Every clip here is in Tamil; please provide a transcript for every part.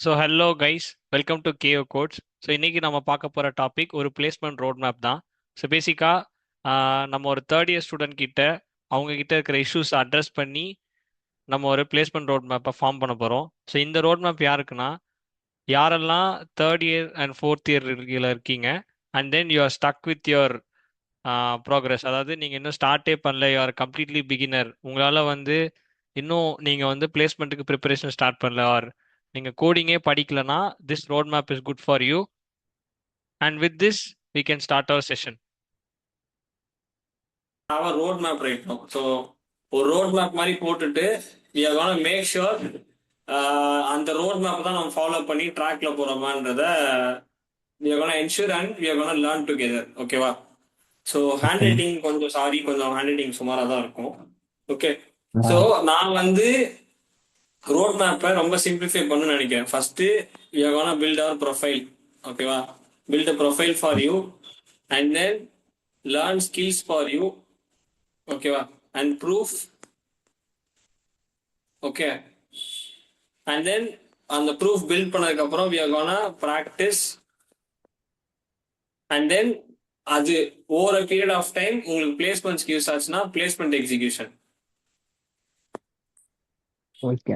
So hello guys, welcome to KO codes. So இன்னைக்கு நம்ம பார்க்க போகிற டாபிக் ஒரு பிளேஸ்மெண்ட் ரோட் மேப் தான். ஸோ பேசிக்காக நம்ம ஒரு தேர்ட் இயர் ஸ்டூடெண்ட் கிட்ட அவங்க கிட்ட இருக்கிற இஷ்யூஸ் அட்ரஸ் பண்ணி நம்ம ஒரு பிளேஸ்மெண்ட் ரோட் மேப்பை ஃபார்ம் பண்ண போகிறோம். ஸோ இந்த ரோட் மேப் யாருக்குன்னா, யாரெல்லாம் third year and fourth year இருக்கீங்க and then you are stuck with your progress. அதாவது நீங்கள் இன்னும் ஸ்டார்ட்டே பண்ணல, யூ ஆர் கம்ப்ளீட்லி பிகினர். உங்களால் இன்னும் நீங்கள் பிளேஸ்மெண்ட்டுக்கு ப்ரிப்பரேஷன் ஸ்டார்ட் பண்ணல, ஆர் நீங்கள் கோடிங்கே படிக்கலனா, this road map is good for you. And with this we can start our session. Our road map right now. So ஒரு ரோட் மேப் மாதிரி போட்டுட்டு we are going to make sure அந்த ரோட் மேப் தான் நம்ம ஃபாலோ பண்ணி ட்ராக்ல போறோமான்றத we are going to ensure and we are going to learn together. ஓகேவா? ஸோ ஹேண்ட் ரைட்டிங் கொஞ்சம் ஹேண்ட் ரைட்டிங் சுமாராக தான் இருக்கும். ஓகே, ஸோ நான் ரோட் மேப்பை ரொம்ப சிம்பிளிஃபை பண்ணணும்னு நினைக்கிறேன். First we are going to build our profile. ஓகேவா? build a profile for you and then learn skills for you. ஓகேவா? and proof. Okay, and then அந்த ப்ரூஃப் பில்ட் பண்ணதுக்கு அப்புறம் we are gonna practice and then அது over a period of time உங்களுக்கு பிளேஸ்மெண்ட் ஸ்கில்ஸ் ஆச்சுன்னா பிளேஸ்மெண்ட் எக்ஸிகியூஷன்.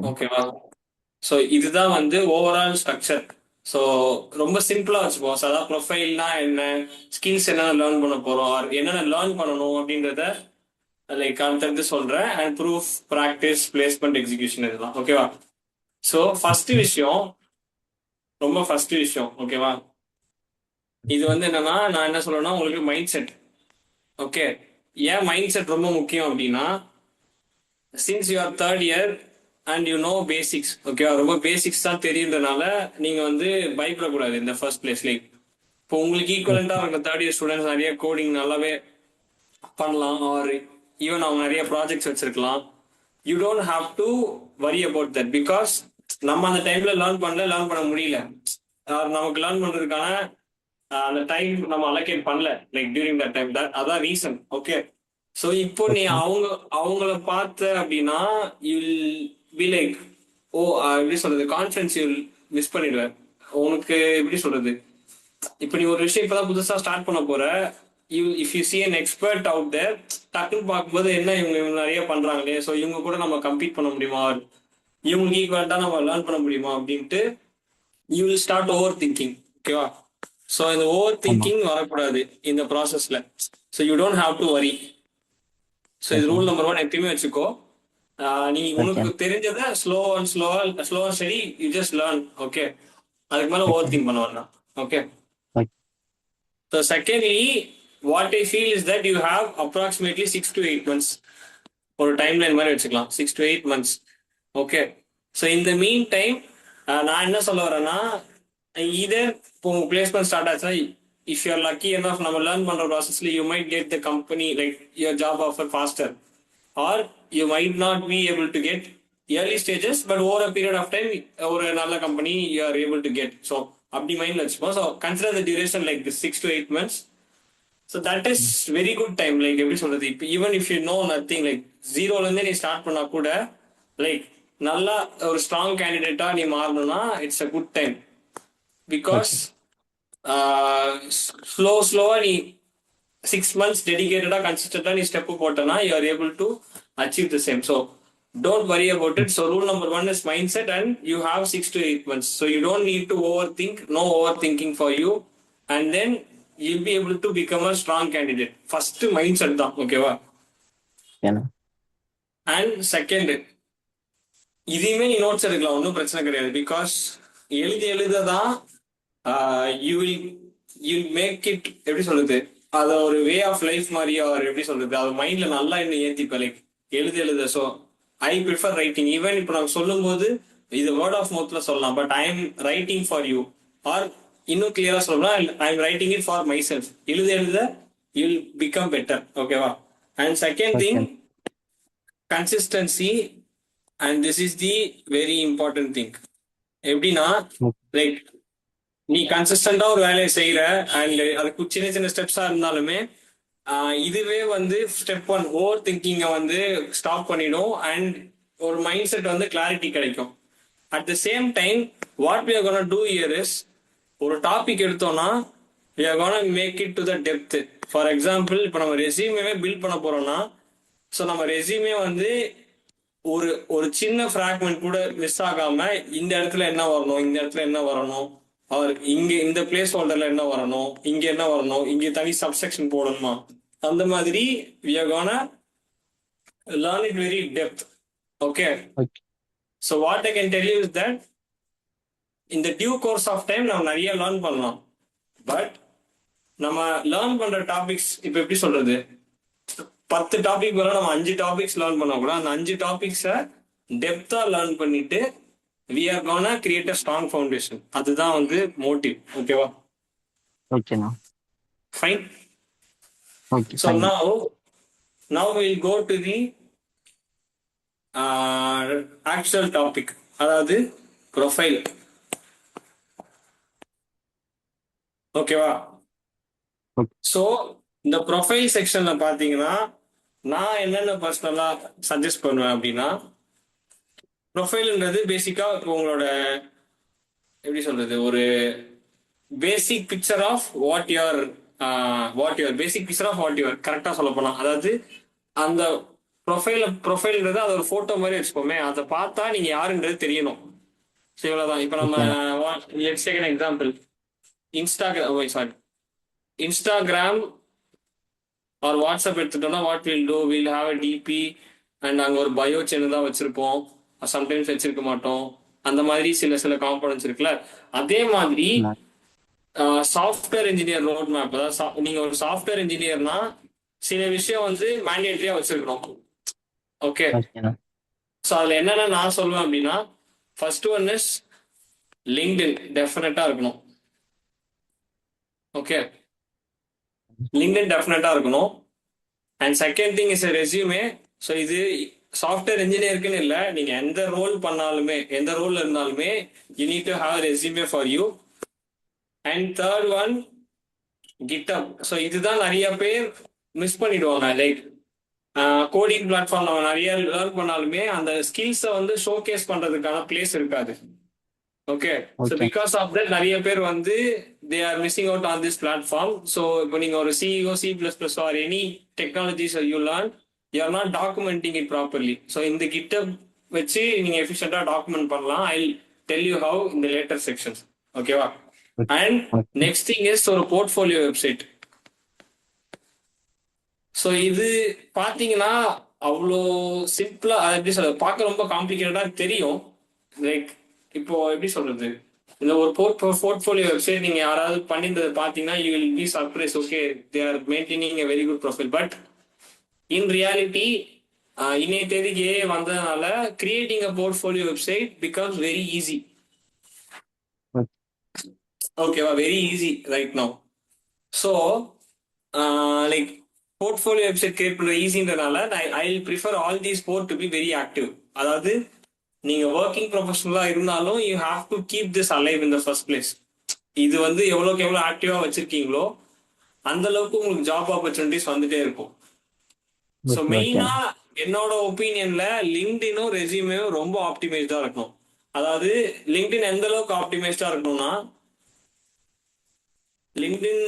ஓகேவா? ஸோ இதுதான் ஓவரால் ஸ்ட்ரக்சர். ஸோ ரொம்ப சிம்பிளா வச்சுப்போம். அதாவது ப்ரொஃபைல்னா என்ன, ஸ்கில்ஸ் என்னென்ன லேர்ன் பண்ண போறோம், என்னென்ன லேர்ன் பண்ணணும் அப்படின்றத லைக் அடுத்தடுத்து சொல்றேன். And proof, practice, placement, execution இதெல்லாம். ஓகேவா? ஸோ ஃபர்ஸ்ட் விஷயம் ஓகேவா, இது என்னன்னா, நான் என்ன சொல்றேன்னா, உங்களுக்கு மைண்ட் செட். ஓகே, ஏன் மைண்ட் செட் ரொம்ப முக்கியம் அப்படின்னா, since you or third year and you know basics. ஓகேவா? ரொம்ப பேசிக்ஸ் தான் தெரியுன்றனால நீங்க பயப்படக்கூடாது இந்த ஃபர்ஸ்ட் பிளேஸ். லைக் இப்போ உங்களுக்கு ஈக்குவலண்டா இருக்க தேர்ட் இயர் ஸ்டூடெண்ட்ஸ் நிறைய கோடிங் நல்லாவே பண்ணலாம், ஆர் ஈவன் அவங்க நிறைய ப்ராஜெக்ட்ஸ் வச்சிருக்கலாம். You don't have to worry about that because நம்ம அந்த டைம்ல லேர்ன் பண்ண முடியல. நமக்கு லேர்ன் பண்றதுக்கான அந்த டைம் நம்ம அலோகேட் பண்ணல லைக் டியூரிங் தட் டைம். அதான் ரீசன். ஓகே, ஸோ இப்போ நீ அவங்கள பார்த்த அப்படின்னா யூல் பி லைக், ஓ எப்படி சொல்றது, கான்ஃபிடன்ஸ் யூல் மிஸ் பண்ணிடுவேன். உனக்கு எப்படி சொல்றது, இப்போ நீ ஒரு விஷயம் இப்பதான் புதுசா ஸ்டார்ட் பண்ண போற, if you see an expert out there, டக்குன்னு பார்க்கும்போது என்ன இவங்க நிறைய பண்றாங்களே, ஸோ இவங்க கூட நம்ம கம்பீட் பண்ண முடியுமா, இவங்க ஈக்குவலண்டா நம்ம லேர்ன் பண்ண முடியுமா அப்படின்ட்டு you will start over thinking. ஓகேவா? ஸோ இந்த ஓவர் திங்கிங் வரக்கூடாது இந்த ப்ராசஸ்ல. So you don't have to worry. So இது ரூல் நம்பர் 1 எப்பயுமே வச்சுக்கோ. நீ உனக்கு தெரிஞ்சதை slow and study you just learn. Okay, அதுக்கு மேல ஓவர் திங்க் பண்ண வேண்டாம். Okay, so secondly what I feel is that you have approximately 6 to 8 months. ஒரு டைம் லைன் மாதிரி வச்சுக்கலாம், 6 to 8 months. ஓகே, ஸோ இந்த மீன் டைம் நான் என்ன சொல்ல வரேன்னா, இதே இப்போ பிளேஸ்மெண்ட் ஸ்டார்ட் ஆச்சுன்னா, if you are lucky enough நம்ம லேர்ன் பண்ற ப்ராசஸ்ல you might get the company like your job offer faster, or you might not be able to get early stages, but over a period of time ஒரு நல்ல company you are able to get. So அப்படி மைண்ட்ல வச்சுப்போம். So consider the duration like 6 to 8 months. So that is very good time. Like எப்படி சொல்றது, இப்போ even if you know nothing, like ஜீரோலேருந்தே நீ ஸ்டார்ட் பண்ணா கூட லைக் நல்லா ஒரு ஸ்ட்ராங் கேண்டிடேட்டா நீ மாறணும்னா it's a good time. Because ஸ்லோவா நீ 6 months டெடிகேட்டடா கன்சிஸ்டன்டா நீ ஸ்டெப் போட்டனா you are able to achieve the same. So don't worry about it. So rule number 1 is mindset and you have 6 to 8 months. So you don't need to overthink, no overthinking for you, and then you'll be able to become a strong candidate. First mindset தான். ஓகேவா? அண்ட் செகண்ட், இதையுமே நீ நோட்ஸ் எடுக்கலாம், ஒன்றும் பிரச்சனை கிடையாது. பிகாஸ் எழுததான் யூ வில் மேக் இட், எப்படி சொல்றது, அதை ஒரு வே ஆஃப் லைஃப் மாதிரியா, ஒரு எப்படி சொல்றது, அது மைண்ட்ல நல்லா என்ன ஏத்திப்ப. லைக் எழுத. So I prefer writing. Even இப்போ நான் சொல்லும் போது இது வேர்ட் ஆஃப் மவுத்ல சொல்லலாம், but I am writing for you. Or இன்னும் கிளியரா சொல்லலாம், I am writing it for myself. எழுத யூ வில் பிகம் பெட்டர். ஓகேவா? And second thing, consistency. And this is the very important thing. எப்படின்னா, லைக் நீ கன்சிஸ்டண்டா ஒரு வேலையை செய்யற, அண்ட் அதுக்கு சின்ன சின்ன ஸ்டெப்ஸா இருந்தாலுமே இதுவே ஸ்டெப் 1 ஓவர் திங்கிங்கை ஸ்டாப் பண்ணிடும். அண்ட் ஒரு மைண்ட் செட் கிளாரிட்டி கிடைக்கும். At the same time what we are gonna do here is ஒரு டாபிக் எடுத்தோம்னா we are gonna make it to the depth. For example இப்போ நம்ம ரெசியூமே பில்ட் பண்ண போறோம்னா ஸோ நம்ம ரெசியூமே வந்து ஒரு ஒரு சின்ன ஃப்ராக்மெண்ட் கூட மிஸ் ஆகாம இந்த இடத்துல என்ன வரணும், இந்த இடத்துல என்ன வரணும், அவர் இங்க இந்த பிளேஸ் ஹோல்டர்ல என்ன வரணும், இங்க என்ன வரணும், இங்க தனி சப்செக்ஷன் போடணுமா, அந்த மாதிரி we are gonna learn it very depth. Okay. Okay. So what I can tell you is that in the due course of time நம்ம நிறைய லேர்ன் பண்ணலாம். பட் நம்ம லேர்ன் பண்ற டாபிக்ஸ் இப்போ எப்படி சொல்றது, 10 டாபிக் வர நம்ம 5 டாபிக்ஸ் லேர்ன் பண்ண கூட அந்த 5 டாபிக்ஸை டெப்தா லேர்ன் பண்ணிட்டு we are gonna create a strong foundation. அதுதான் வந்து மோட்டிவ். ஓகேவா? ஓகேண்ணா. Fine. Okay. So now we'll go to the actual topic, அதாவது ப்ரொஃபைல். ஓகேவா? ஸோ இந்த ப்ரொஃபைல் செக்ஷன்ல பாத்தீங்கன்னா நான் என்னென்ன பர்சனலா சஜஸ்ட் பண்ணுவேன் அப்படின்னா, ப்ரொஃபைல்ன்றது பேசிக்கா இப்போ உங்களோட எப்படி சொல்றது, ஒரு basic picture of what your basic picture of what your கரெக்டா சொல்ல போனா, அதாவது அந்த ப்ரொஃபைல்ன்றது அது ஒரு போட்டோ மாதிரி வச்சுக்கோமே, அதை பார்த்தா நீங்க யாருன்றது தெரியணும். ஸோ இவ்வளவுதான். இப்போ நம்ம let's take an example. Instagram or WhatsApp எடுத்துட்டோம்னா what will do, will have a DP and அங்கே ஒரு பயோ சின்னதாக வச்சிருப்போம், சம்டைம்ஸ் வச்சிருக்க மாட்டோம். அந்த மாதிரி சில காம்பனன்ட்ஸ் இருக்குல்ல. அதே மாதிரி சாஃப்ட்வேர் இன்ஜினியர் ரோட் மேப், அதாவது நீங்க ஒரு சாஃப்ட்வேர் இன்ஜினியர்னா சில விஷயம் வந்து மேண்டேட்டரியா வச்சிருக்கணும். ஓகே. ஸோ அதில் என்னென்ன நான் சொல்லுவேன் அப்படின்னா, ஃபர்ஸ்ட் ஒன் இஸ் லிங்க்டின் டெஃபினட்டா இருக்கணும். ஓகே, லிங்க்டின் டெஃபினட்டா இருக்கணும். And second thing is resume. So இது சாஃப்ட்வேர் இன்ஜினியருக்குன்னு இல்லை, நீங்க எந்த ரோல் பண்ணாலுமே, எந்த ரோல் இருந்தாலுமே you need to have resume for you. And third one GitHub. So இதுதான் நிறைய பேர் மிஸ் பண்ணிடுவாங்க. லைக் கோடிங் பிளாட்ஃபார்ம் நம்ம நிறைய லேர்ன் பண்ணாலுமே அந்த ஸ்கில்ஸை வந்து ஷோகேஸ் பண்றதுக்கான பிளேஸ் இருக்காது. Okay. So because of that நிறைய பேர் வந்து they are missing out on this platform. So இப்போ நீங்க ஒரு CEO, C++ or any technologies you learn, you are not documenting it properly. So இந்த கிட்டப் வச்சு நீங்க எஃபிஷியண்டா டாக்குமெண்ட் பண்ணலாம். ஐ டெல் யூ ஹவ் இந்த லேட்டர் செக்ஷன்ஸ். ஓகேவா? அண்ட் நெக்ஸ்ட் திங் இஸ் ஒரு போர்ட்ஃபோலியோ வெப்சைட். ஸோ இது பார்த்தீங்கன்னா அவ்வளோ சிம்பிளா, எப்படி சொல்றது, பார்க்க ரொம்ப காம்ப்ளிகேட்டடா தெரியும். லைக் இப்போ எப்படி சொல்றது, இந்த ஒரு போர்ட்ஃபோலியோ வெப்சைட் நீங்க யாராவது பண்ணியிருந்தது பார்த்தீங்கன்னா you will be surprise. Okay, they are maintaining a very good profile. But in reality இன்னைய தேதிக்கு வந்ததுனால creating a portfolio website becomes very easy. ஓகேவா? Very easy right now. So like portfolio website create பண்ற ஈஸின்றனால I will prefer all these four to be very active. அதாவது நீங்க ஒர்க்கிங் ப்ரொஃபஷனலா இருந்தாலும் you have to keep this alive in the first place. இது வந்து எவ்வளோக்கு எவ்வளோ ஆக்டிவா வச்சிருக்கீங்களோ அந்த அளவுக்கு உங்களுக்கு ஜாப் ஆப்பர்ச்சுனிட்டிஸ் வந்துட்டே இருக்கும். ஸோ மெயினா என்னோட ஒப்பீனியன்ல லிங்க்டினும் ரெஸ்யூமேவும் ரொம்ப ஆப்டிமைஸ்டா இருக்கணும். அதாவது லிங்க்டின் எந்த அளவுக்கு ஆப்டிமைஸ்டா இருக்கணும்னா, லிங்க்டின்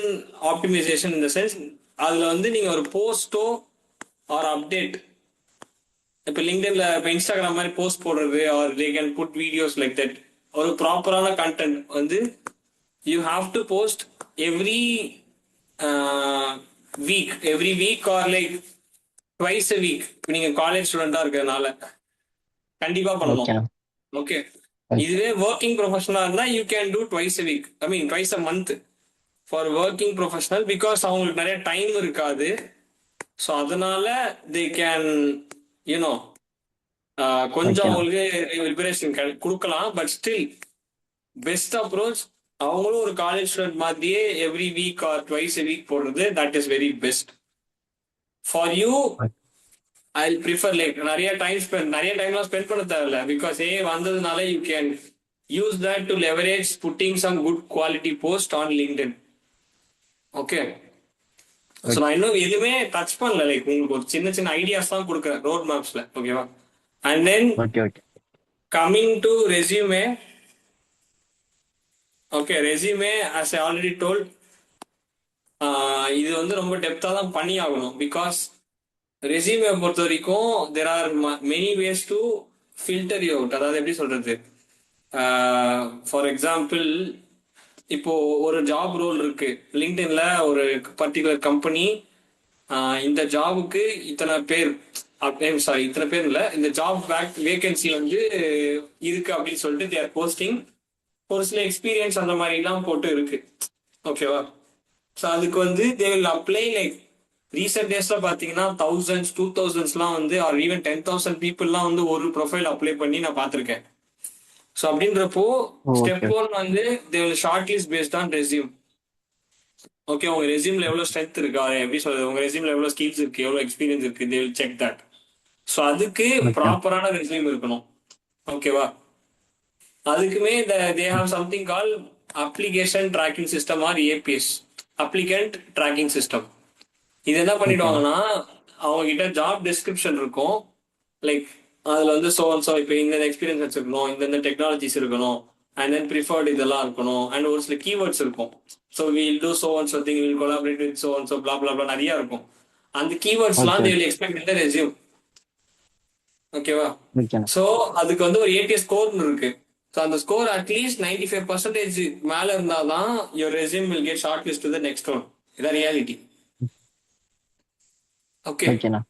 ஆப்டிமைசேஷன் இந்த சென்ஸ், அதுல வந்து நீங்க ஒரு போஸ்டோ ஆர் அப்டேட், இப்போ லிங்க்டின்ல இப்போ இன்ஸ்டாகிராம் மாதிரி போஸ்ட் போடுறது or they can put videos like that, ஒரு ப்ராப்பரான கண்டென்ட் வந்து you have to post every week or like twice a week. நீங்க காலேஜ் ஸ்டூடெண்டா இருக்கிறதுனால கண்டிப்பா பண்ணணும். ஓகே. இதுவே ஒர்க்கிங் ப்ரொஃபஷனலா இருந்தா you can do twice a week, I mean twice a month for working professional. Because அவங்களுக்கு நிறைய டைம் இருக்காது. ஸோ அதனால தே கேன் யூனோ கொஞ்சம் அவங்களுக்கு லிபரேஷன் கொடுக்கலாம். பட் ஸ்டில் பெஸ்ட் அப்ரோச் அவங்களும் ஒரு காலேஜ் ஸ்டூடெண்ட் மாதிரியே every week or twice a week போடுறது, that is very best for you. I prefer like நிறைய டைம்லாம் ஸ்பெண்ட் பண்ண தேவையில்ல. பிகாஸ் வந்ததுனால you can use that to leverage putting some good quality post on LinkedIn. Okay. So நான் இன்னும் எதுவுமே டச் பண்ணல. லைக் உங்களுக்கு ஒரு சின்ன சின்ன ஐடியாஸ் தான் கொடுக்குறேன் ரோட் மேப்ஸ்ல. ஓகேவா? And then coming to resume, okay, resume as I already told, இது வந்து ரொம்ப டெப்த்தாக தான் பண்ணி ஆகணும். பிகாஸ் ரெஸ்யூமே பொறுத்த வரைக்கும் there are many ways to filter you out. அதாவது எப்படி சொல்றது, ஃபார் எக்ஸாம்பிள் இப்போ ஒரு ஜாப் ரோல் இருக்கு லிங்க்டின்ல, ஒரு பர்டிகுலர் கம்பெனி இந்த ஜாபுக்கு இத்தனை பேர், சாரி இத்தனை பேர் இல்லை, இந்த ஜாப் வேகன்சி வந்து இருக்கு அப்படின்னு சொல்லிட்டு தேர் போஸ்டிங். ஒரு சில எக்ஸ்பீரியன்ஸ் அந்த மாதிரிலாம் போட்டு இருக்கு. ஓகேவா? ஸோ அதுக்கு வந்து they will apply like recent டேஸ்ல பாத்தீங்கன்னா தௌசண்ட்ஸ் 2000s வந்து ஆர் ஈவன் 10,000 பீப்புள்லாம் வந்து ஒரு ப்ரொஃபைல் அப்ளை பண்ணி நான் பார்த்துருக்கேன். ஸோ அப்படின்றப்போ ஸ்டெப் ஓகே 1 வந்து they will short list based on resume. Okay, உங்க ரெஸ்யூம்ல எவ்வளவு ஸ்ட்ரென்த் இருக்கா, எப்படி சொல்றது, உங்க ரெஸ்யூம்ல எவ்வளவு ஸ்கில்ஸ் இருக்கு, எவ்வளவு எக்ஸ்பீரியன்ஸ் இருக்கு, they will check that. So அதுக்கு ஓகே ப்ராப்பரான ரெஸ்யூம் இருக்கணும். ஓகேவா? அதுக்குமே they have something call application tracking system or ABS, applicant tracking system. இது என்ன ஓகேண்ணா. பண்ணிடுவாங்கன்னா அவங்க கிட்ட ஜாப் டிஸ்கிரிப்ஷன் இருக்கும். லைக் அதுல வந்து சோ இப்போ இந்த எக்ஸ்பீரியன்ஸ் வச்சிருக்கணும், இந்த டெக்னாலஜிஸ் இருக்கணும், அண்ட் தென் ப்ரிஃபர்ட் இதெல்லாம் இருக்கணும், அண்ட் ஒரு சில கீவேர்ட்ஸ் இருக்கும். So will do so and so thing, will collaborate with so and so blah blah blah நிறைய இருக்கும். அந்த கீவேர்ட்ஸ்லாம் okay they will expect in the resume. ஓகேவா? ஓகேண்ணா. ஸோ அதுக்கு வந்து ஒரு ஏடிஎஸ் ஸ்கோர் இருக்கு. ஸோ அந்த ஸ்கோர் அட்லீஸ்ட் 95% மேல இருந்தாதான் your resume will get short list to the next one. இதான் ரியாலிட்டி. ஓகே, ஓகேண்ணா.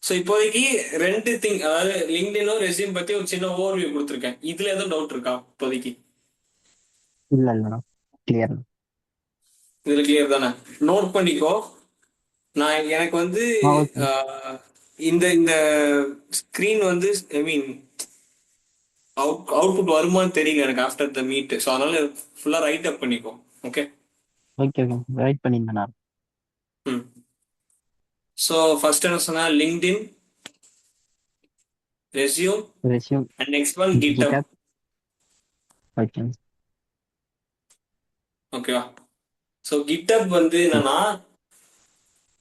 ஸோ இப்போதைக்கு ரெண்டு திங், அதாவது லிங்க்டினும் ரெஸ்யூம் பத்தி ஒரு சின்ன ஓவர்வியூ கொடுத்துருக்கேன். இதுல எதுவும் டவுட் இருக்கா இப்போதைக்கு? இல்ல இல்லண்ணா, கிளியர். இதுல கிளியர் தானே? நோட் பண்ணிக்கோ. நான் எனக்கு வந்து ஓகே இந்த இந்த ஸ்கிரீன் வந்து ஐ மீன் அவுட்புட் வருமானு தெரியல எனக்கு ஆஃப்டர் த மீட். ஸோ அதனால ஃபுல்லா ரைட் அப் பண்ணிக்கோ. ஓகே ஓகே ஓகே, ரைட் பண்ணியிருந்தேண்ணா. ம். ஸோ ஃபர்ஸ்ட் என்ன சொன்னா, LinkedIn, resume, resume, and next one GitHub. GitHub. Okay ஓகேவா? ஸோ GitHub வந்து என்னன்னா,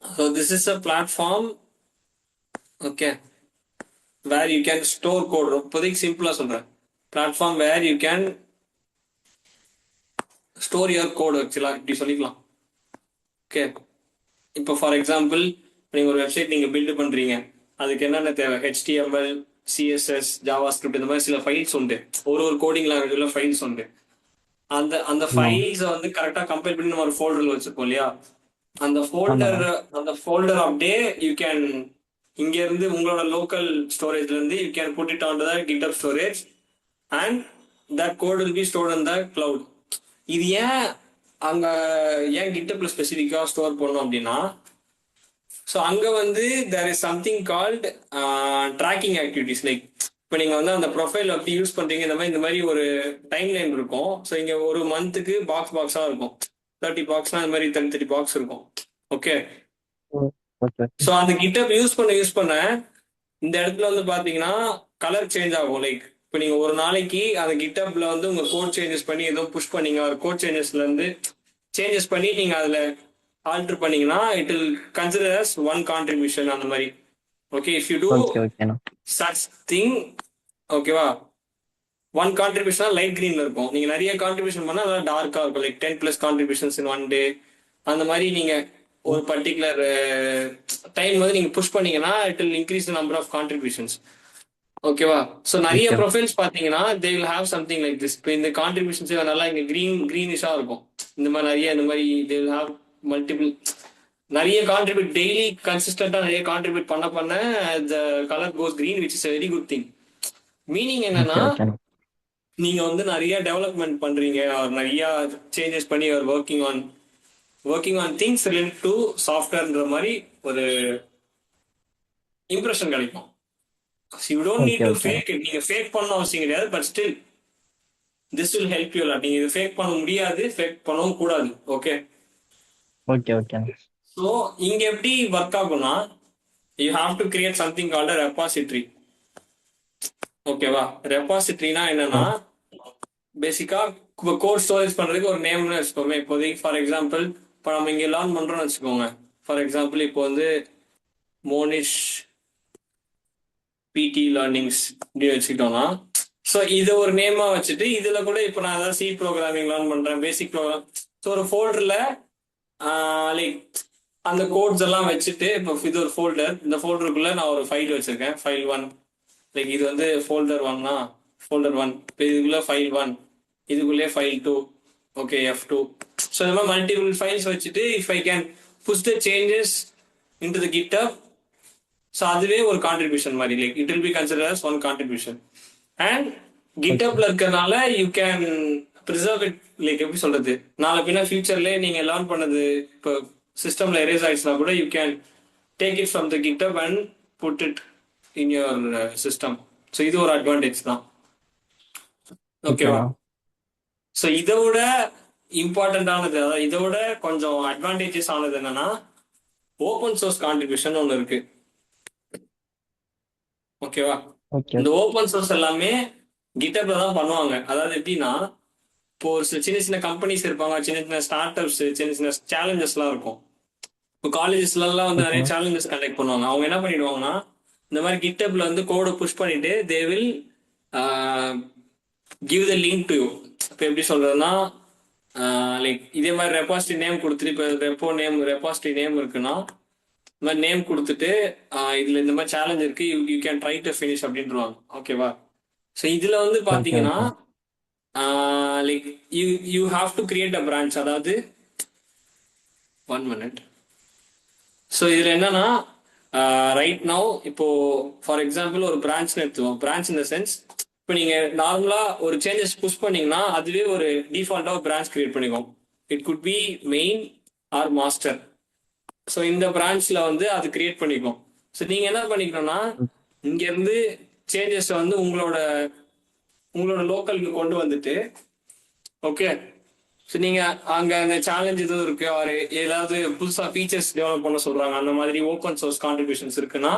so this is a platform, okay, where you can store code. இப்போதைக்கு சிம்பிளா சொல்றேன், platform where you can store your code. ஆக்சுவலா இப்படி சொல்லிக்கலாம். ஓகே, இப்போ ஃபார் எக்ஸாம்பிள் நீங்க ஒரு வெப்சைட் நீங்க பில்டு பண்றீங்க, அதுக்கு என்னென்ன தேவை, HTML, CSS, JavaScript, இந்த மாதிரி சில ஃபைல்ஸ் உண்டு. ஒரு கோடிங் லாங்குவேஜ்ல ஃபைல்ஸ் உண்டு. அந்த அந்த ஃபைல்ஸை வந்து கரெக்டா கம்பைல் பண்ணி நம்ம ஒரு ஃபோல்டர்ல வச்சிருப்போம் இல்லையா? அந்த ஃபோல்டர் அப்படியே யூ கேன் இங்க இருந்து உங்களோட லோக்கல் ஸ்டோரேஜ்ல இருந்து you can put it on to the GitHub storage and that code will be stored in the cloud. இது அங்க ஏன் GitHubல ஸ்பெசிஃபிக்கா ஸ்டோர் பண்ணணும் அப்படின்னா, ஸோ அங்க வந்து there is something called tracking activities. Like இப்போ நீங்க வந்து அந்த ப்ரொஃபைல் அப்படி யூஸ் பண்றீங்க, இந்த மாதிரி ஒரு டைம் லைன் இருக்கும். ஸோ இங்க ஒரு மந்த்துக்கு பாக்ஸா இருக்கும், 30 பாக்ஸ்னா இந்த மாதிரி 30 பாக்ஸ் இருக்கும். ஓகே, ஓகே ஸோ அந்த GitHub யூஸ் பண்ண இந்த இடத்துல வந்து பாத்தீங்கன்னா கலர் சேஞ்ச் ஆகும். லைக் இப்போ நீங்க ஒரு நாளைக்கு அந்த GitHubல வந்து உங்க கோட் சேஞ்சஸ் பண்ணி ஏதோ புஷ் பண்ணீங்க, ஒரு கோட் சேஞ்சஸ்ல இருந்து சேஞ்சஸ் பண்ணி நீங்க அதுல ஆல்டர் பண்ணீங்கன்னா it will consider as one contribution அந்த மாதிரி. Okay, if you do okay ஓகேண்ணா. சச் திங், ஓகேவா, ஒன் கான்ட்ரிபியூஷன் லைட் கிரீன்ல இருக்கும். நீங்க நிறைய கான்ட்ரிபியூஷன் பண்ணா அதெல்லாம் டார்க்கா இருக்கும். லைக் 10+ கான்ட்ரிபியூஷன்ஸ் இன் 1 டே, அந்த மாதிரி நீங்க ஒரு பர்டிகுலர் டைம் வந்து நீங்க புஷ் பண்ணீங்கன்னா it will increase the number of contributions. ஓகேவா? ஸோ நிறைய ஓகே ப்ரொஃபைல்ஸ் பார்த்தீங்கன்னா they will have something like this. இப்போ இந்த கான்ட்ரிபியூஷன்ஸ் நல்லா இங்கே க்ரீனிஷா இருக்கும். இந்த மாதிரி நிறைய இந்த மாதிரி தே வில் ஹேவ் மல்டிபிள், நிறைய கான்ட்ரிபியூட் டெய்லி கன்சிஸ்டண்டா நிறைய கான்ட்ரிபியூட் பண்ண the colour goes green, which is a very good thing. Meaning என்னன்னா, ஓகேண்ணா. நீங்க வந்து நிறைய டெவலப்மெண்ட் பண்றீங்க, நிறைய சேஞ்சஸ் பண்ணி working on things related to சாஃப்ட்வேர்ன்ற மாதிரி ஒரு இம்ப்ரெஷன் கிடைக்கும். You don't need to fake it. நீங்க ஃபேக் பண்ண அவசியம் கிடையாது, but still this will help you lot. நீங்க இது ஃபேக் பண்ண முடியாது, ஃபேக் பண்ணவும் கூடாது. ஓகே ஓகே ஓகேண்ணா. ஸோ இங்க எப்படி ஒர்க் ஆகும்னா, you have to create something called a repository. ஓகேவா? ரெபாசிட்டரினா என்னன்னா, பேசிக்கா கோட் ஸ்டோரேஜ் பண்றதுக்கு ஒரு நேம்னு வச்சுக்கோங்க. இப்போதைக்கு ஃபார் எக்ஸாம்பிள் இப்போ நம்ம இங்க லேர்ன் பண்றோம்னு வச்சுக்கோங்க. ஃபார் எக்ஸாம்பிள் இப்போ வந்து மோனிஷ் PT லேர்னிங்ஸ் இப்படி வச்சுக்கிட்டோம்னா, ஸோ இதை ஒரு நேமா வச்சுட்டு இதுல கூட இப்போ நான் ஏதாவது சி ப்ரோக்ராமிங் லேர்ன் பண்றேன், பேசிக் ப்ரோக்ராம். ஸோ ஒரு ஃபோல்டர்ல லைக் அந்த கோட்ஸ் எல்லாம் வச்சுட்டு, இப்போ இது ஒரு ஃபோல்டர், இந்த ஃபோல்டருக்குள்ள நான் ஒரு ஃபைல் வச்சிருக்கேன், ஃபைல் ஒன். லைக் இது வந்து ஃபோல்டர் ஒன்னா, ஃபோல்டர் ஒன். இப்போ இதுக்குள்ள ஃபைல் ஒன், இதுக்குள்ளே file two, okay F2. So இந்த மாதிரி மல்டிபிள் ஃபைல்ஸ் வச்சுட்டு if I can push the changes into the GitHub, so அதுவே ஒரு கான்ட்ரிபியூஷன் மாதிரி, like it will be consider as one contribution. And GitHubல இருக்கிறதுனால you can preserve it. Like எப்படி சொல்றது, நாளை பின்ன ஃபியூச்சர்லேயே நீங்க லேர்ன் பண்ணது இப்போ சிஸ்டம்ல எரேஸ் ஆயிடுச்சுனா கூட you can take it from the GitHub and put it in your system. So இது ஒரு அட்வான்டேஜ் தான். ஓகேவா? ஸோ இதை விட இம்பார்ட்டன்டானது, அதாவது இதை விட கொஞ்சம் அட்வான்டேஜஸ் ஆனது என்னன்னா ஓப்பன் சோர்ஸ் கான்ட்ரிபியூஷன் ஒன்று இருக்கு. ஓகேவா? இந்த ஓப்பன் சோர்ஸ் எல்லாமே GitHubல தான் பண்ணுவாங்க. அதாவது எப்படின்னா, இப்போ ஒரு சின்ன சின்ன கம்பெனிஸ் இருப்பாங்க, சின்ன சின்ன ஸ்டார்ட் அப்ஸ், சின்ன சின்ன சேலஞ்சஸ்லாம் இருக்கும். இப்போ காலேஜஸ்லாம் வந்து நிறைய சேலஞ்சஸ் கண்டக்ட் பண்ணுவாங்க. அவங்க என்ன பண்ணிடுவாங்கன்னா, இந்த மாதிரி GitHubல வந்து கோடை புஷ் பண்ணிட்டு தே will give the link to you. இப்போ எப்படி சொல்றதுன்னா, லைக் இதே மாதிரி ரெபாசிட்டரி நேம் கொடுத்துட்டு, இப்போ ரெபாசிட்டரி நேம் இருக்குன்னா இந்த மாதிரி நேம் கொடுத்துட்டு இதுல இந்த மாதிரி சேலஞ்ச் இருக்கு, you can try to finish அப்படின்றாங்க. ஓகேவா? ஸோ இதுல வந்து பாத்தீங்கன்னா like you have to create a branch. அதாவது 1 minute. ஸோ இதுல என்னன்னா ரைட் நவ் இப்போ ஃபார் எக்ஸாம்பிள் ஒரு பிரான்ச் எடுத்துவோம். பிரான்ச் இன் த சென்ஸ், இப்போ நீங்க நார்மலா ஒரு சேஞ்சஸ் புஷ் பண்ணீங்கன்னா அதுவே ஒரு டிஃபால்ட்டா பிரான்ச் கிரியேட் பண்ணிக்கும். It could be main or master. So இந்த பிரான்ச்ல வந்து அது கிரியேட் பண்ணிக்கும். ஸோ நீங்க என்ன பண்ணிக்கணும்னா, இங்க இருந்து சேஞ்சஸ் வந்து உங்களோட லோக்கலுக்கு கொண்டு வந்துட்டு, ஓகே, ஸோ நீங்க அங்க அந்த சேலஞ்ச் எதுவும் இருக்கு, அவர் ஏதாவது புதுசா ஃபீச்சர்ஸ் டெவலப் பண்ண சொல்றாங்க, அந்த மாதிரி ஓப்பன் சோர்ஸ் கான்ட்ரிபியூஷன்ஸ் இருக்குன்னா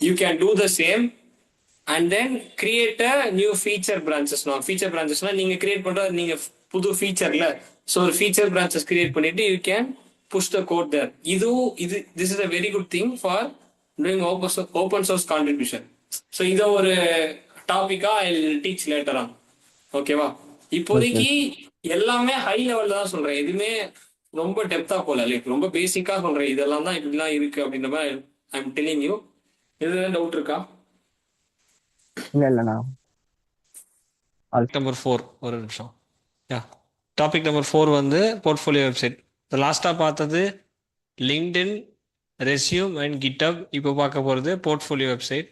you can do the same and then create a new feature branches. Feature பிரான்ச்சஸ்னா நீங்க கிரியேட் பண்ற நீங்க புது ஃபீச்சர்ல, ஸோ ஒரு ஃபீச்சர் பிரான்ச்சஸ் கிரியேட் பண்ணிட்டு you can push the code there. This is a very good thing for doing open source contribution. So இத ஒரு டாபிக்கா I'll teach later on. ஓகேவா? இப்போதைக்கு எல்லாமே ஹை லெவல்ல தான் சொல்றேன், எதுவுமே ரொம்ப டெப்தா போல, லைக் ரொம்ப பேசிக்கா சொல்றேன். இதெல்லாம் தான் இப்படிலாம் இருக்கு அப்படின்ற மாதிரி ஐ எம் டெல்லிங் யூ. எதுல டவுட் இருக்கா? இல்லண்ணா. நம்பர் 4 ஒரு நிமிஷம். டாபிக் நம்பர் 4 வந்து போர்ட்ஃபோலியோ வெப்சைட். லாஸ்ட்டாக பார்த்தது லிங்க்டின், ரெஸ்யூம் அண்ட் GitHub. இப்போ பார்க்க போகிறது போர்ட்ஃபோலியோ வெப்சைட்.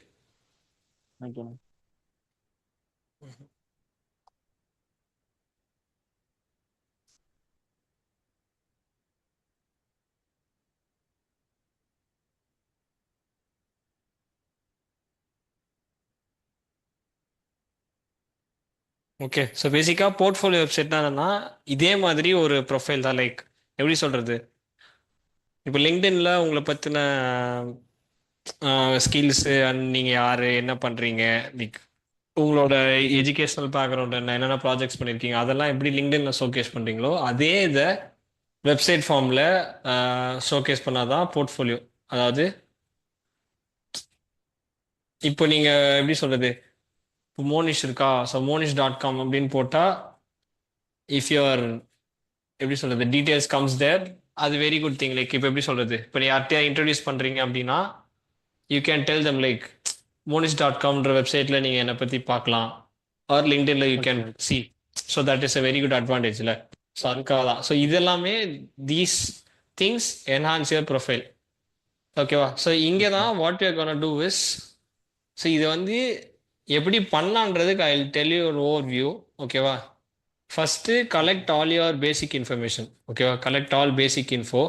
ஓகே, ஸோ பேசிக்காக போர்ட்ஃபோலியோ வெப்சைட்னா என்னன்னா, இதே மாதிரி ஒரு ப்ரொஃபைல் தான். லைக் எப்படி சொல்கிறது, இப்போ லிங்க்டின்ல உங்களை பற்றின ஸ்கில்ஸு அண்ட் நீங்கள் யார், என்ன பண்ணுறீங்க, லைக் உங்களோட எஜுகேஷனல் பேக்ரவுண்ட் என்ன, என்னென்ன ப்ராஜெக்ட்ஸ் பண்ணியிருக்கீங்க, அதெல்லாம் எப்படி லிங்க்டின்ல ஷோகேஸ் பண்ணுறீங்களோ அதே இதை வெப்சைட் ஃபார்மில் ஷோகேஸ் பண்ணாதான் போர்ட்ஃபோலியோ. அதாவது இப்போ நீங்கள் எப்படி சொல்கிறது, இப்போ மோனிஷ் இருக்கா, ஸோ monish.com அப்படின்னு போட்டால் இஃப் யுவர் எப்படி சொல்கிறது டீட்டெயில்ஸ் கம்ஸ் தேர், அது வெரி குட் திங். லைக் இப்போ எப்படி சொல்கிறது, இப்போ நீ யார்கிட்டயா இன்ட்ரடியூஸ் பண்ணுறீங்க அப்படின்னா you can tell them like monish.comன்ற வெப்சைட்டில் நீங்கள் என்னை பற்றி பார்க்கலாம், ஆர் லிங்க்டின்ல you can see. So that is a very good அட்வான்டேஜ்ல. ஸோ அதுக்காக தான். ஸோ இதெல்லாமே these things enhance your profile. ஓகேவா? ஸோ இங்கே தான் what you are gonna do is, so இது வந்து எப்படி பண்ணலான்றதுக்கு ஐ வில் டெல் யூ ஒரு ஓவர் வியூ. ஓகேவா? First collect all your basic information. ஓகேவா? கலெக்ட் ஆல் பேசிக் இன்ஃபோ.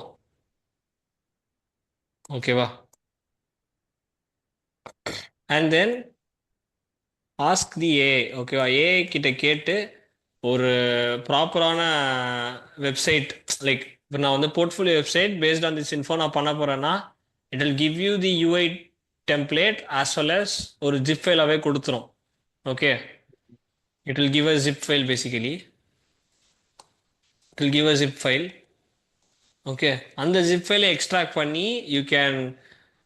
ஓகேவா? And then ask the AI. ஓகேவா? ஏஐ கிட்ட கேட்டு ஒரு ப்ராப்பரான வெப்சைட், லைக் இப்போ நான் வந்து portfolio website paste on this info நான் பண்ண போகிறேன்னா it will give you the UI template as well as ஒரு ஜிப் ஃபைலாகவே கொடுத்துரும். Okay, it will give a zip file basically. It will give a zip file. Okay, and the zip file extract பண்ணி you can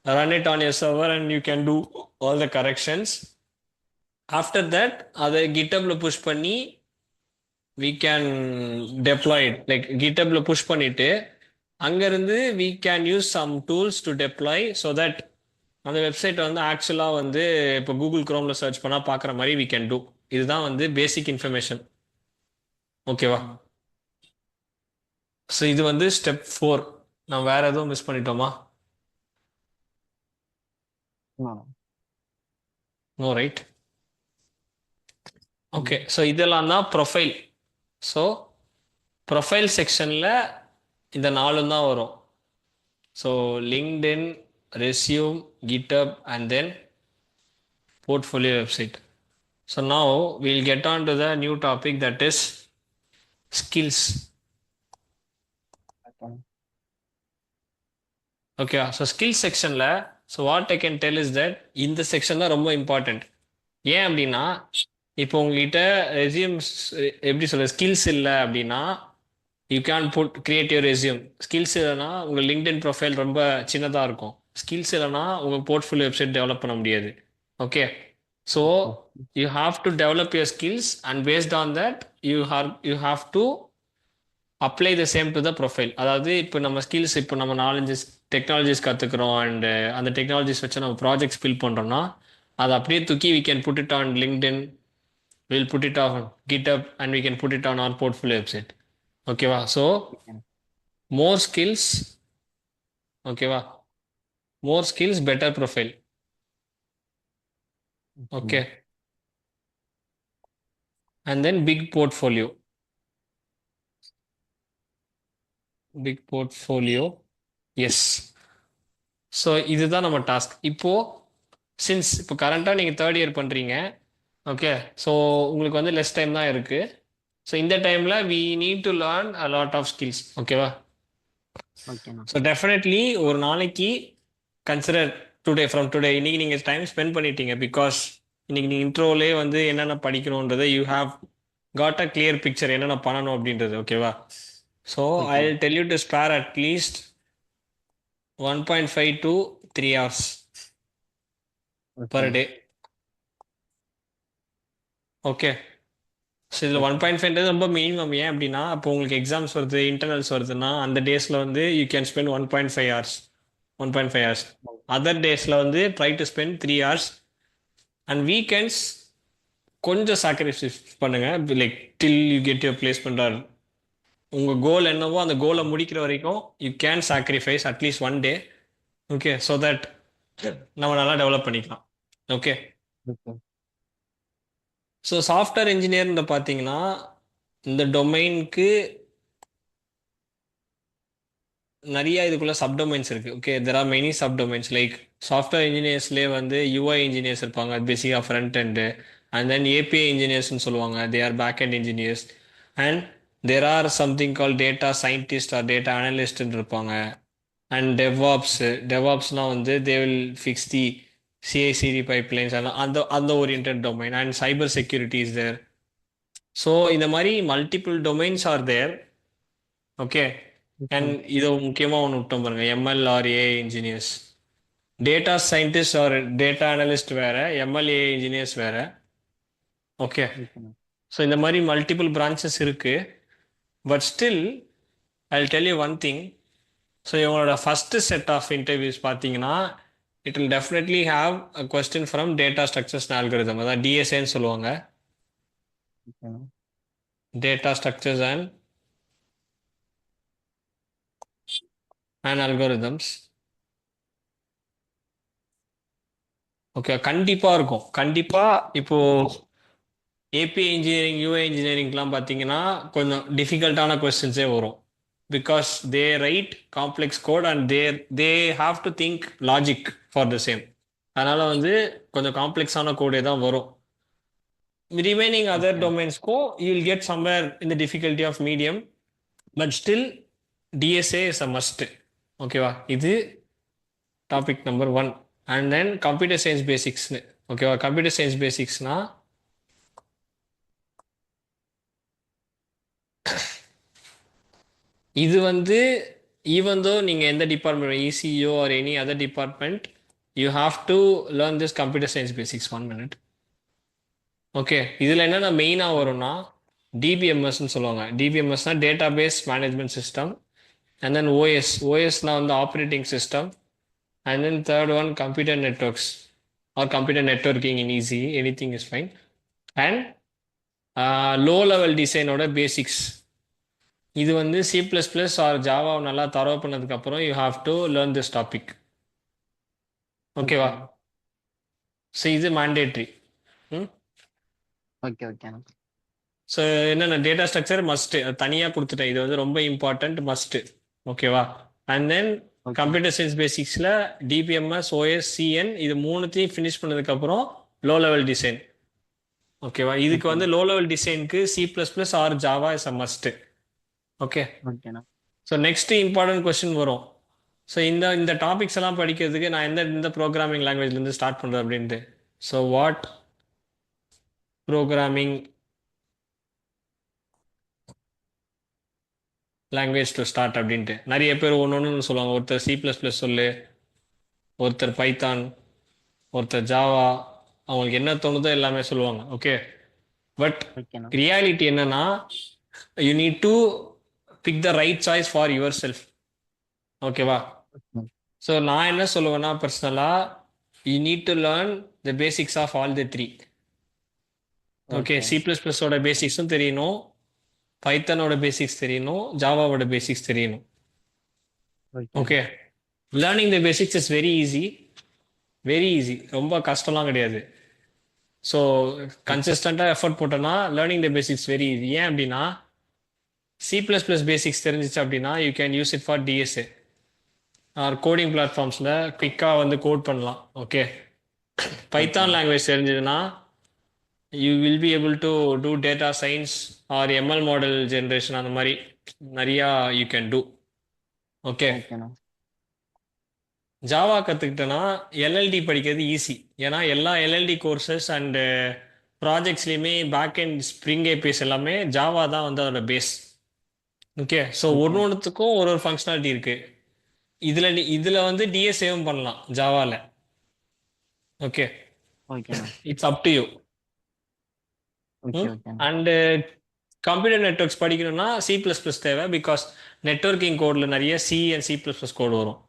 run it on your server and you can do all the corrections. After that அதை கிட்டப்ல புஷ் பண்ணி we can deploy it. Like GitHubல புஷ் பண்ணிட்டு அங்கிருந்து we can use some tools to deploy so that அந்த வெப்சைட் வந்து ஆக்சுவலாக வந்து இப்போ கூகுள் குரோம்ல சர்ச் பண்ணால் பார்க்குற மாதிரி we can do. இதுதான் வந்து பேசிக் இன்ஃபர்மேஷன். ஓகேவா? ஸோ இது வந்து ஸ்டெப் 4. நான் வேற எதுவும் மிஸ் பண்ணிட்டோமா? No. No right. Okay, so இதெல்லாம் தான் ப்ரொஃபைல். ஸோ ப்ரொஃபைல் செக்ஷனில் இந்த 4 தான் வரும். So LinkedIn, resume, GitHub, and then portfolio website. So now we'll get on to the new topic, that is skills. Okay. Okay, so skills sectionல so what I can tell is that இந்த செக்ஷன் தான் ரொம்ப இம்பார்ட்டன்ட். ஏன் அப்படின்னா இப்போ உங்ககிட்ட ரெசியூம்ஸ் எப்படி சொல்ற ஸ்கில்ஸ் இல்லை அப்படின்னா you can create your resume. Skills இல்லைன்னா உங்கள் லிங்க்டின் ப்ரொஃபைல் ரொம்ப சின்னதாக இருக்கும். ஸ்கில்ஸ் இல்லைன்னா உங்கள் போர்ட்ஃபோலியோ வெப்சைட் டெவலப் பண்ண முடியாது. Okay, so you have to develop your skills and based on that you have to apply the same to the profile. அதாவது இப்போ நம்ம ஸ்கில்ஸ் இப்போ நம்ம 4-5 டெக்னாலஜிஸ் கற்றுக்குறோம் அண்ட் அந்த டெக்னாலஜிஸ் வச்சு நம்ம ப்ராஜெக்ட்ஸ் ஃபில் பண்ணுறோம்னா அதை அப்படியே தூக்கி we can put it on LinkedIn, we'll put it on GitHub, and we can put it on our portfolio website. ஓகேவா? ஸோ மோர் ஸ்கில்ஸ், ஓகேவா, more skills better profile. Okay, and then big portfolio. Big portfolio, yes. So இதுதான் நம்ம டாஸ்க். இப்போது சின்ஸ் இப்போ கரண்ட்டாக நீங்கள் 3rd இயர் பண்ணுறீங்க, ஓகே, ஸோ உங்களுக்கு வந்து லெஸ் டைம் தான் இருக்குது. ஸோ இந்த டைமில் we need to learn a lot of skills. ஓகேவா? ஓகேண்ணா. ஸோ டெஃபினெட்லி ஒரு நாளைக்கு கன்சிடர் ஃப்ரம் டுடே இன்னைக்கு நீங்கள் டைம் ஸ்பெண்ட் பண்ணிட்டீங்க. பிகாஸ் இன்னைக்கு நீங்கள் இன்ட்ரோலே வந்து என்னென்ன படிக்கணுன்றதை you have got a clear picture என்னென்ன பண்ணணும் அப்படின்றது. ஓகேவா? So I will tell you to spare at least 1.5 to 3 hours per day. Okay, so இதில் 1.5 ரொம்ப மினிமம். ஏன் அப்படின்னா அப்போ உங்களுக்கு எக்ஸாம்ஸ் வருது, இன்டர்னல்ஸ் வருதுன்னா அந்த டேஸில் வந்து you can spend 1.5 hours. Other டேஸில் வந்து try to spend 3 hours. And weekends கொஞ்சம் சாக்ரிஃபைஸ் பண்ணுங்கள். Like till you get your placement or உங்கள் கோல் என்னவோ அந்த கோலை முடிக்கிற வரைக்கும் you can sacrifice at least 1 day. Okay, so that நம்ம நல்லா டெவலப் பண்ணிக்கலாம். ஓகே, ஸோ சாஃப்ட்வேர் இன்ஜினியர்னு பார்த்தீங்கன்னா இந்த டொமைனுக்கு நிறைய இதுக்குள்ள சப்டொமைன்ஸ் இருக்குது. Okay, there are many subdomains. Like software இன்ஜினியர்ஸ்லேயே வந்து யூஐ இன்ஜினியர்ஸ் இருப்பாங்க, அது பேசிக்காக front end. And then API இன்ஜினியர்ஸ்னு சொல்லுவாங்க, they are back end engineers. And there are something call data scientist or data அனலிஸ்ட்னு இருப்பாங்க. அண்ட் டெவாப்ஸ்னால் வந்து they will fix the CI/CD pipelines அந்த orient domain. And cyber security is there. So இந்த மாதிரி multiple domains are there. Okay, and இது முக்கியமாக ஒன்று விட்டோம் பாருங்க, ML or AI engineers. Data scientist or data analyst வேற, ML AI இன்ஜினியர்ஸ் வேற. ஓகே, ஸோ இந்த மாதிரி மல்டிபிள் பிரான்ச்சஸ் இருக்கு. But still I will tell you one thing. So இவங்களோட ஃபர்ஸ்ட் செட் ஆஃப் இன்டர்வியூஸ் பார்த்தீங்கன்னா it will definitely have a question from data structures and algorithm. அதான் DSAன்னு சொல்லுவாங்க, data structures and algorithms. Okay, கண்டிப்பாக இருக்கும். கண்டிப்பாக இப்போ API இன்ஜினியரிங், UI இன்ஜினியரிங்லாம் பார்த்தீங்கன்னா கொஞ்சம் டிஃபிகல்ட்டான கொஸ்டின்ஸே வரும். Because they write complex code and they have to think logic for the same. அதனால் வந்து கொஞ்சம் காம்ப்ளெக்ஸான கோடே தான் வரும். ரிமைனிங் அதர் டொமைன்ஸ்க்கும் you will get somewhere in the difficulty of medium. But still DSA is a must. ஓகேவா? இது டாபிக் நம்பர் 1. அண்ட் தென் கம்ப்யூட்டர் சயின்ஸ் பேசிக்ஸ்னு. ஓகேவா? கம்ப்யூட்டர் சயின்ஸ் பேசிக்ஸ்னா இது வந்து ஈவன் தோ நீங்கள் எந்த department, ECO or any other department, you have to learn this computer science basics. 1 minute. Okay, இதில் என்னென்ன மெயினாக வரும்னா டிபிஎம்எஸ்ன்னு சொல்லுவாங்க. டிபிஎம்எஸ்னா database management system. And then ஓஎஸ்னா வந்து operating system. And then third one computer networks or computer networking in easy anything is fine. And low level டிசைனோட பேசிக்ஸ். இது வந்து C++ ஆர் ஜாவா நல்லா தரவு பண்ணதுக்கப்புறம் you have to learn this topic. ஓகேவா? ஸோ இது மேண்டேட்ரி. ம் ஓகே ஓகேண்ணா. ஸோ என்னென்ன டேட்டா ஸ்ட்ரக்சர் மஸ்ட்டு, அது தனியாக கொடுத்துட்டேன். இது வந்து ரொம்ப இம்பார்ட்டண்ட் மஸ்ட்டு. ஓகேவா? And then okay computer science பேசிக்ஸில் டிபிஎம்எஸ் ஓஎஸ் சிஎன் இது மூணுத்தையும் ஃபினிஷ் பண்ணதுக்கப்புறம் லோ லெவல் டிசைன். ஓகேவா? இதுக்கு ஓகே வந்து லோ லெவல் டிசைனுக்கு C++ or Java is a must. Okay, ஓகேண்ணா. ஸோ நெக்ஸ்ட் இம்பார்ட்டன்ட் கொஸ்டின் வரும். ஸோ இந்த டாபிக்ஸ் எல்லாம் படிக்கிறதுக்கு நான் எந்த ப்ரோக்ராமிங் லாங்குவேஜ்லேருந்து ஸ்டார்ட் பண்ணுறேன் அப்படின்ட்டு. So what programming language to start அப்படின்ட்டு நிறைய பேர் ஒன்று சொல்லுவாங்க. ஒருத்தர் C++ சொல்லு, ஒருத்தர் பைத்தான், ஒருத்தர் ஜாவா, அவங்களுக்கு என்ன தோணுதோ எல்லாமே சொல்லுவாங்க. ஓகே, பட் ஓகேண்ணா. ரியாலிட்டி என்னன்னா you need to pick the right choice for yourself. ஓகேவா? ம். ஸோ நான் என்ன சொல்லுவேன்னா பர்சனலாக you need to learn the basics of all the three. Okay, okay C++ஓட பேசிக்ஸும் தெரியணும், பைத்தனோட பேசிக்ஸ் தெரியணும், ஜாவாவோட பேசிக்ஸ் தெரியணும். Okay okay, learning the basics is very easy, very easy, ரொம்ப கஷ்டம்லாம் கிடையாது. ஸோ கன்சிஸ்டண்ட்டாக எஃபர்ட் போட்டோன்னா learning the basics very easy. ஏன் அப்படின்னா C++ பேசிக்ஸ் தெரிஞ்சிச்சு அப்படின்னா you can use it for DSA or coding பிளாட்ஃபார்ம்ஸில் குயிக்காக வந்து கோட் பண்ணலாம். ஓகே, பைத்தான் லாங்குவேஜ் தெரிஞ்சதுன்னா you will be able to do data science or ML model generation, அந்த மாதிரி நிறையா யூ கேன் டூ. ஓகே, ஓகேண்ணா. ஜாவா கற்றுக்கிட்டேன்னா எல்எல்டி படிக்கிறது ஈஸி. ஏன்னா எல்லா எல்எல்டி கோர்சஸ் அண்டு ப்ராஜெக்ட்ஸ்லேயுமே பேக் அண்ட் ஸ்ப்ரிங் ஏபிஎஸ் எல்லாமே ஜாவா தான் வந்து அதோட பேஸ். ஓகே, ஸோ ஓகே ஒன்றுத்துக்கும் ஒரு ஃபங்க்ஷனாலிட்டி இருக்குது. இதில் வந்து டிஎஸ்ஏவும் பண்ணலாம் ஜாவாவில். ஓகே, ஓகேண்ணா. It's up to you. Okay ஓகேண்ணா. அண்டு கம்ப்யூட்டர் நெட்ஒர்க்ஸ் படிக்கணும்னா C++ தேவை. பிகாஸ் நெட்ஒர்க்கிங் கோடில் நிறைய C அண்ட் C++ கோடு வரும்.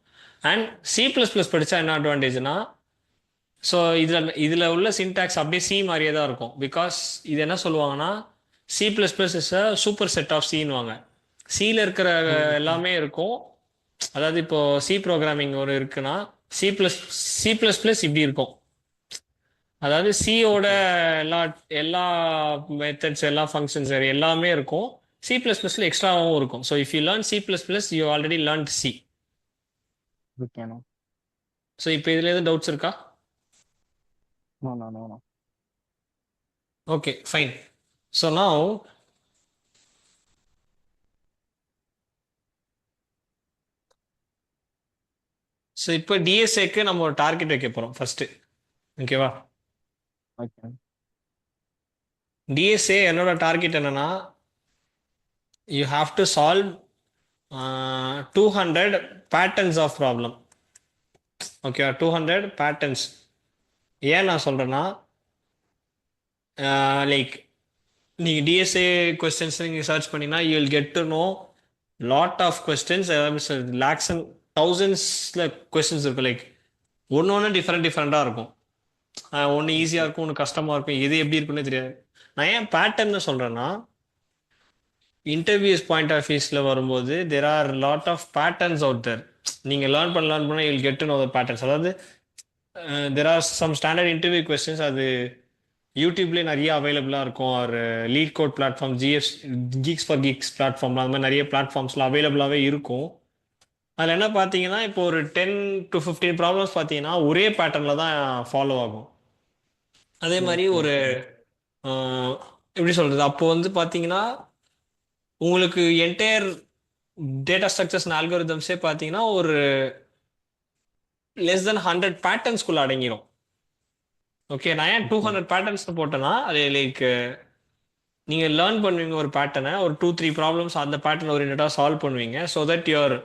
அண்ட் C++ படித்தா என்ன அட்வான்டேஜ்னா ஸோ இதில் உள்ள சின்டாக்ஸ் அப்படியே C மாதிரியே தான் இருக்கும். பிகாஸ் இது என்ன சொல்லுவாங்கன்னா C++ is a superset of Cன்னுவாங்க. சியில் இருக்கிற எல்லாமே இருக்கும். அதாவது இப்போ சி ப்ரோக்ராமிங் ஒரு இருக்குன்னா C++ இப்படி இருக்கும். அதாவது சியோட எல்லா எல்லா மெத்தட்ஸ், எல்லா ஃபங்க்ஷன்ஸ் எல்லாமே இருக்கும். C++ல எக்ஸ்ட்ராவும் இருக்கும். So if you learn C++, you already learn C. ஓகேண்ணா. ஸோ இப்போ இதில் எதுவும் டவுட்ஸ் இருக்கா? No no no no. Okay, fine. So now so இப்போ டிஎஸ்ஏக்கு நம்ம ஒரு டார்கெட் வைக்க போகிறோம் ஃபர்ஸ்ட்டு. ஓகேவா? ஓகே டிஎஸ்ஏ என்னோட டார்கெட் என்னன்னா you have to solve 200 patterns of problem. ஓகேவா? 200 பேட்டர்ன்ஸ். ஏன் நான் சொல்கிறேன்னா லைக் நீங்கள் டிஎஸ்ஏ கொஸ்டின்ஸ் நீங்கள் சர்ச் பண்ணிங்கன்னா you will get to know lot of questions. Lakhs and தௌசண்ட்ஸில் கொஸ்டின்ஸ் இருக்கும். லைக் ஒன்று டிஃப்ரெண்ட்டாக இருக்கும். ஒன்று ஈஸியாக இருக்கும், ஒன்று கஷ்டமாக இருக்கும், எது எப்படி இருக்குன்னே தெரியாது. நான் ஏன் பேட்டர்ன்னு சொல்கிறேன்னா இன்டர்வியூஸ் பாயிண்ட் ஆஃப் வியூஸில் வரும்போது there are lot of patterns out there. நீங்கள் லேர்ன் பண்ண you will get to know the patterns. அதாவது there are some standard interview questions, அது யூடியூப்லேயே நிறைய அவைலபிளாக இருக்கும். ஒரு LeetCode platform, GeeksforGeeks பிளாட்ஃபார்ம்லாம் அந்த மாதிரி நிறைய பிளாட்ஃபார்ம்ஸ்லாம் அவைலபிளாகவே இருக்கும். அதில் என்ன பார்த்தீங்கன்னா இப்போ ஒரு 10 to 15 ப்ராப்ளம்ஸ் பார்த்தீங்கன்னா ஒரே பேட்டர்னில் தான் ஃபாலோ ஆகும். அதே மாதிரி ஒரு எப்படி சொல்கிறது, அப்போ வந்து பார்த்தீங்கன்னா உங்களுக்கு என்டையர் டேட்டா ஸ்ட்ரக்சர்ஸ் அல்காரிதம்ஸே பார்த்தீங்கன்னா ஒரு லெஸ் தென் 100 பேட்டர்ன்ஸ்குள்ளே அடங்கிடும். ஓகே, நான் ஏன் 200 பேட்டர்ன்ஸ் போட்டேன்னா அது லைக் நீங்கள் லேர்ன் பண்ணுவீங்க ஒரு பேட்டர்னை, ஒரு 2-3 ப்ராப்ளம்ஸ் அந்த பேட்டர்ன் ஓரியன்டாக சால்வ் பண்ணுவீங்க. So that your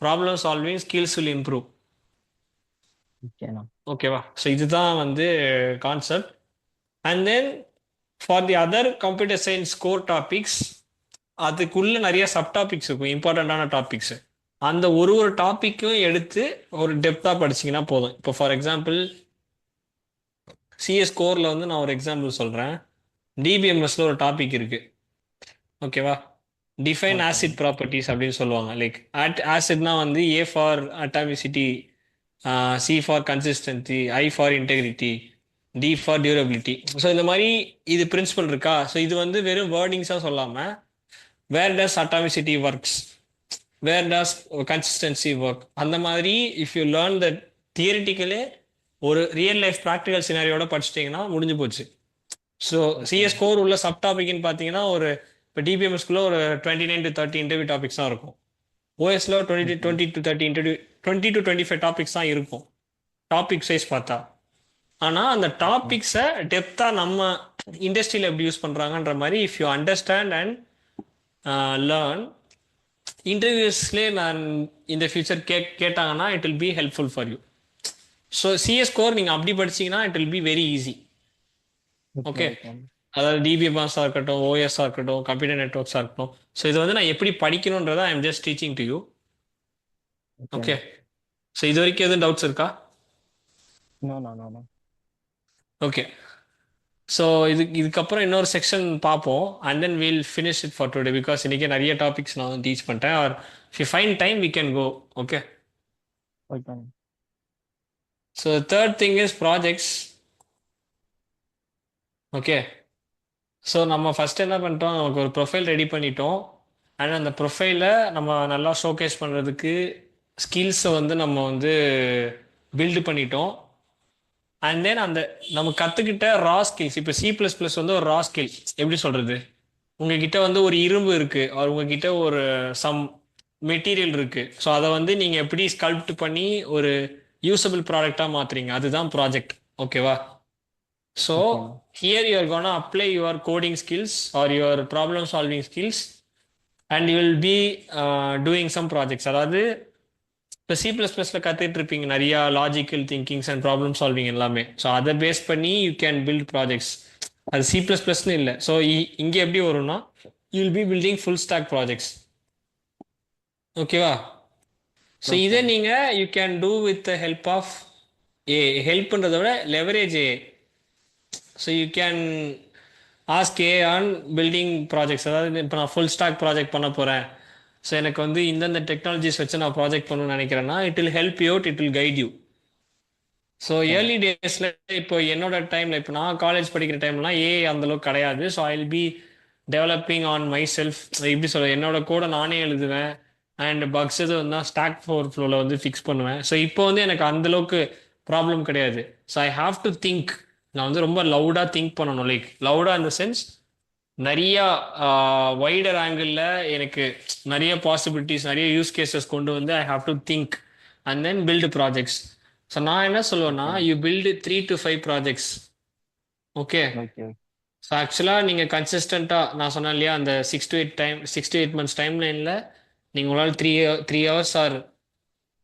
problem solving skills will improve. ஓகேண்ணா. ஓகேவா? ஸோ இதுதான் வந்து concept. And then for the other computer science core topics அதுக்குள்ள நிறைய சப் டாபிக்ஸ் இருக்கும், இம்பார்ட்டண்ட்டான டாபிக்ஸ். அந்த ஒரு ஒரு டாப்பிக்கும் எடுத்து ஒரு டெப்த்தாக படிச்சிங்கன்னா போதும். இப்போ ஃபார் எக்ஸாம்பிள் சிஎஸ் கோரில் வந்து நான் ஒரு எக்ஸாம்பிள் சொல்கிறேன். டிபிஎம்எஸ்ல ஒரு டாபிக் இருக்கு, ஓகேவா? Define Okay. ஆசிட் ப்ராப்பர்ட்டிஸ் அப்படின்னு சொல்லுவாங்க. லைக் ஆசிட்னா வந்து A for atomicity, C for consistency, I for integrity, D for durability. So இந்த மாதிரி இது பிரின்சிபல் இருக்கா. ஸோ இது வந்து வெறும் வேர்டிங்ஸாக சொல்லாமல் வேர் டஸ் அட்டாமிசிட்டி ஒர்க்ஸ், வேர் டஸ் கன்சிஸ்டன்சி ஒர்க், அந்த மாதிரி இஃப் யூ லேர்ன் த தியரிட்டிக்கலே ஒரு ரியல் லைஃப் ப்ராக்டிக்கல் சினாரியோட படிச்சிட்டிங்கன்னா முடிஞ்சு போச்சு. ஸோ சிஎஸ் கோர் உள்ள சப் டாபிக்னு பார்த்தீங்கன்னா ஒரு இப்போ டிபிஎம்எஸ்குள்ள ஒரு 29 to 30 இன்டர்வியூ டாபிக்ஸ் தான் இருக்கும். ஓஎஸ்ல 20 to 30 இன்டர்வியூ, 20 to 25 டாபிக்ஸ் தான் இருக்கும் டாபிக் சைஸ் பார்த்தா. ஆனால் அந்த டாபிக்ஸை டெப்த்தாக நம்ம இண்டஸ்ட்ரியில் எப்படி யூஸ் பண்ணுறாங்கன்ற மாதிரி if you understand and learn, இன்டர்வியூஸ்லேயே நான் இந்த ஃபியூச்சர் கேட்டாங்கன்னா it will be helpful for you. So CS core நீங்கள் அப்படி படிச்சீங்கன்னா it will be very easy. Okay, அதாவது டிபிஎம்எஸ்ஸாக இருக்கட்டும், ஓஎஸ்ஸாக இருக்கட்டும், கம்ப்யூட்டர் நெட்ஒர்க்ஸாக இருக்கட்டும். ஸோ இது வந்து நான் எப்படி படிக்கணுன்றதை I am just teaching to you. Okay, so இது வரைக்கும் எதுவும் டவுட்ஸ் இருக்கா? No, no, no, no. Okay, so இதுக்கப்புறம் இன்னொரு செக்ஷன் பார்ப்போம். And then we'll finish it for today because இன்றைக்கி நிறைய டாபிக்ஸ் நான் வந்து டீச் பண்ணிட்டேன். Or if you find time we can go. Okay, Okay. So third thing is projects. Okay, so நம்ம ஃபஸ்ட் என்ன பண்ணிட்டோம், நமக்கு ஒரு ப்ரொஃபைல் ரெடி பண்ணிட்டோம். அண்ட் அந்த ப்ரொஃபைலை நம்ம நல்லா ஷோகேஸ் பண்ணுறதுக்கு ஸ்கில்ஸை வந்து நம்ம வந்து பில்டு பண்ணிட்டோம். அண்ட் தென் அந்த நம்ம கற்றுக்கிட்ட ரா ஸ்கில்ஸ், இப்போ C++ வந்து ஒரு ரா ஸ்கில். எப்படி சொல்கிறது, உங்ககிட்ட வந்து ஒரு இரும்பு இருக்குது, அவர் உங்ககிட்ட ஒரு சம் மெட்டீரியல் இருக்குது. ஸோ அதை வந்து நீங்கள் எப்படி ஸ்கல்ப்ட் பண்ணி ஒரு யூசபிள் ப்ராடக்டாக மாற்றுறீங்க, அதுதான் ப்ராஜெக்ட். ஓகேவா? So here you are gonna apply your coding skills or your problem solving skills and you will be doing some projects. அதாவது இப்போ C++ல கற்றுட்டு இருப்பீங்க நிறையா logical thinkings and problem solving எல்லாமே. ஸோ அதை பேஸ் பண்ணி யூ கேன் பில்ட் ப்ராஜெக்ட்ஸ். அது C++ன்னு இல்லை. ஸோ இங்கே எப்படி வரும்னா you will be building full stack projects. ஓகேவா? ஸோ இதை நீங்கள் you can do with the help of AI. ஹெல்ப்ன்றதை விட leverage AI. So you can ask AI on building projects. அதாவது இப்போ நான் ஃபுல் ஸ்டாக் ப்ராஜெக்ட் பண்ண போகிறேன், ஸோ எனக்கு வந்து இந்தந்த டெக்னாலஜிஸ் வச்சு நான் ப்ராஜெக்ட் பண்ணணும்னு நினைக்கிறேன்னா it will help you out, it will guide you. So early டேஸில் இப்போ என்னோட டைமில், இப்போ நான் காலேஜ் படிக்கிற டைம்லாம் அந்தளவுக்கு கிடையாது. So I will be developing on my self. எப்படி சொல்ல, என்னோட கோடை நானே எழுதுவேன் அண்ட் பக்ஸ் எது வந்தால் ஸ்டாக் ஃப்ளோவில் வந்து ஃபிக்ஸ் பண்ணுவேன். ஸோ இப்போ வந்து எனக்கு அந்தளவுக்கு ப்ராப்ளம் கிடையாது. So I have to think. நான் வந்து ரொம்ப லவுடாக திங்க் பண்ணணும். லைக் லவுடாக இந்த சென்ஸ் நிறையா வைடர் ஆங்கிளில் எனக்கு நிறைய பாசிபிலிட்டிஸ், நிறைய யூஸ் கேசஸ் கொண்டு வந்து I have to think and then build projects. So நான் என்ன சொல்லுவேன்னா you build 3 to 5 projects. Okay, so ஆக்சுவலாக நீங்கள் கன்சிஸ்டண்ட்டாக நான் சொன்னேன் இல்லையா, அந்த 6 to 8 months டைம் லைனில் நீங்கள் உங்களால் 3 hours ஆர்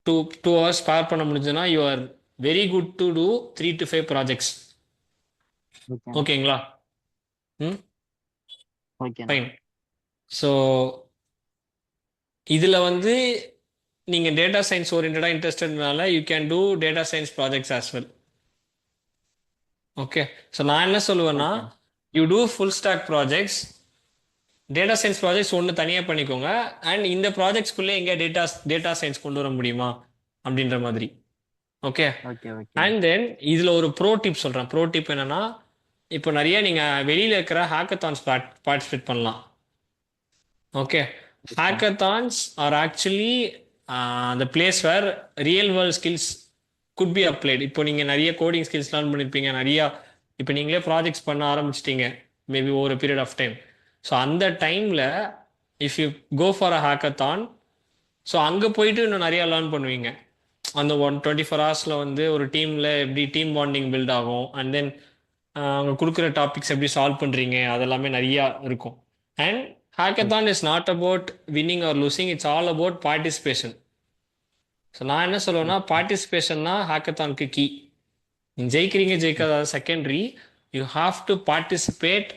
2 hours ஸ்பேர் பண்ண முடிஞ்சதுன்னா you are very good to do 3 to 5 projects. ஓகேங்களா? ஃபைன். ஸோ இதில் வந்து நீங்கள் டேட்டா சயின்ஸ் ஓரியன்டாக இன்ட்ரெஸ்டட்னால you can do data science projects as well. Okay, so நான் என்ன சொல்லுவேன்னா you do full stack projects. Data science projects ஒன்று தனியாக பண்ணிக்கோங்க. அண்ட் இந்த ப்ராஜெக்ட்ஸ்குள்ளே எங்கே டேட்டா சயின்ஸ் கொண்டு வர முடியுமா அப்படின்ற மாதிரி. ஓகே, அண்ட் தென் இதில் ஒரு ப்ரோ டிப் சொல்கிறேன். ப்ரோ டிப் என்னென்னா, இப்போ நிறைய நீங்கள் வெளியில் இருக்கிற ஹேக்கத்தான்ஸ் பார்ட்டிசிபேட் பண்ணலாம். Okay, hackathons are actually the place where real world skills could be applied. இப்போ நீங்கள் நிறைய கோடிங் ஸ்கில்ஸ் லேர்ன் பண்ணியிருப்பீங்க, நிறையா இப்போ நீங்களே ப்ராஜெக்ட்ஸ் பண்ண ஆரம்பிச்சிட்டிங்க மேபி ஒரு பீரியட் ஆஃப் டைம். ஸோ அந்த டைமில் if you go for a hackathon, so அங்கே போயிட்டு இன்னும் நிறையா லேர்ன் பண்ணுவீங்க. அந்த 24 hours வந்து ஒரு டீமில் எப்படி டீம் பாண்டிங் பில்ட் ஆகும், அண்ட் தென் அவங்க கொடுக்குற டாபிக்ஸ் எப்படி சால்வ் பண்ணுறீங்க, அதெல்லாமே நிறையா இருக்கும். And hackathon is not about winning or losing, it's all about participation. So நான் என்ன சொல்லுவேன்னா பார்ட்டிசிபேஷன் தான் ஹேக்கத்தானுக்கு கீ. நீங்கள் ஜெயிக்கிறீங்க ஜெயிக்காத secondary, you have to participate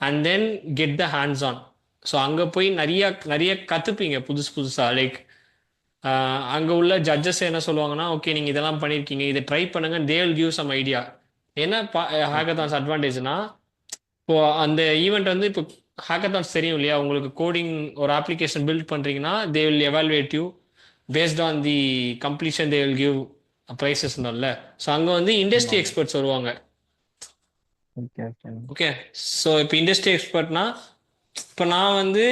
and then get the hands on. So அங்கே போய் நிறைய நிறைய கற்றுப்பீங்க புதுசு புதுசாக. லைக் அங்கே உள்ள ஜட்ஜஸ் என்ன சொல்லுவாங்கன்னா, ஓகே நீங்கள் இதெல்லாம் பண்ணியிருக்கீங்க, இதை ட்ரை பண்ணுங்க, they will give some idea. என்ன ஹேக்கத்தான்ஸ் அட்வான்டேஜ்னா, இப்போ அந்த ஈவெண்ட் வந்து இப்போ ஹேக்கத்தான்ஸ் தெரியும் இல்லையா, உங்களுக்கு கோடிங் ஒரு அப்ளிகேஷன் பில்ட் பண்ணுறீங்கன்னா they will evaluate you based on the completion, they will give ப்ரைஸஸ்னால. ஸோ அங்கே வந்து இண்டஸ்ட்ரி எக்ஸ்பர்ட்ஸ் வருவாங்க. ஓகே ஓகே ஓகே, ஸோ இப்போ இண்டஸ்ட்ரி எக்ஸ்பர்ட்னா, இப்போ நான் வந்து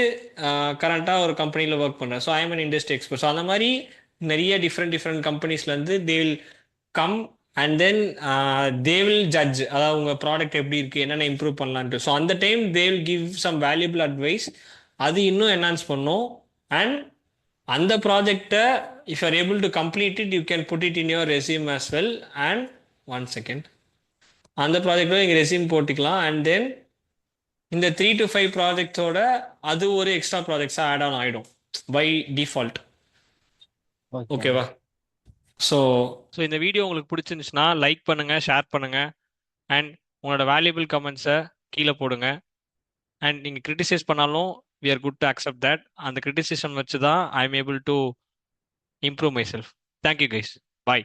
கரண்ட்டாக ஒரு கம்பெனியில் ஒர்க் பண்ணுறேன். So I'm an industry expert. So அந்த மாதிரி நிறைய டிஃப்ரெண்ட் கம்பெனிஸ்லேருந்து they will come and then they will judge, அதாவது உங்கள் ப்ராடக்ட் எப்படி இருக்குது, என்னென்ன இம்ப்ரூவ் பண்ணலான்ட்டு. ஸோ அந்த time they will give some valuable advice. அது இன்னும் என்ஹான்ஸ் பண்ணும். அண்ட் அந்த ப்ராஜெக்டை if you are able to complete it, you can put it in your resume as well. And 1 second, அந்த ப்ராஜெக்டோட நீங்கள் ரெஸ்யூம் போட்டுக்கலாம். அண்ட் தென் இந்த 3 to 5 ப்ராஜெக்டோட அது ஒரு எக்ஸ்ட்ரா ப்ராஜெக்ட்ஸாக ஆட் ஆன் ஆகிடும் பை டிஃபால்ட். ஓகேவா? ஸோ இந்த வீடியோ உங்களுக்கு பிடிச்சிருந்துச்சுன்னா லைக் பண்ணுங்கள், ஷேர் பண்ணுங்கள், அண்ட் உங்களோட வேல்யூபிள் கமெண்ட்ஸை கீழே போடுங்க. அண்ட் நீங்கள் கிரிட்டிசைஸ் பண்ணாலும் we are good to accept that. அந்த கிரிட்டிசிசம் வச்சு தான் I am able to improve my self. Thank you guys, bye.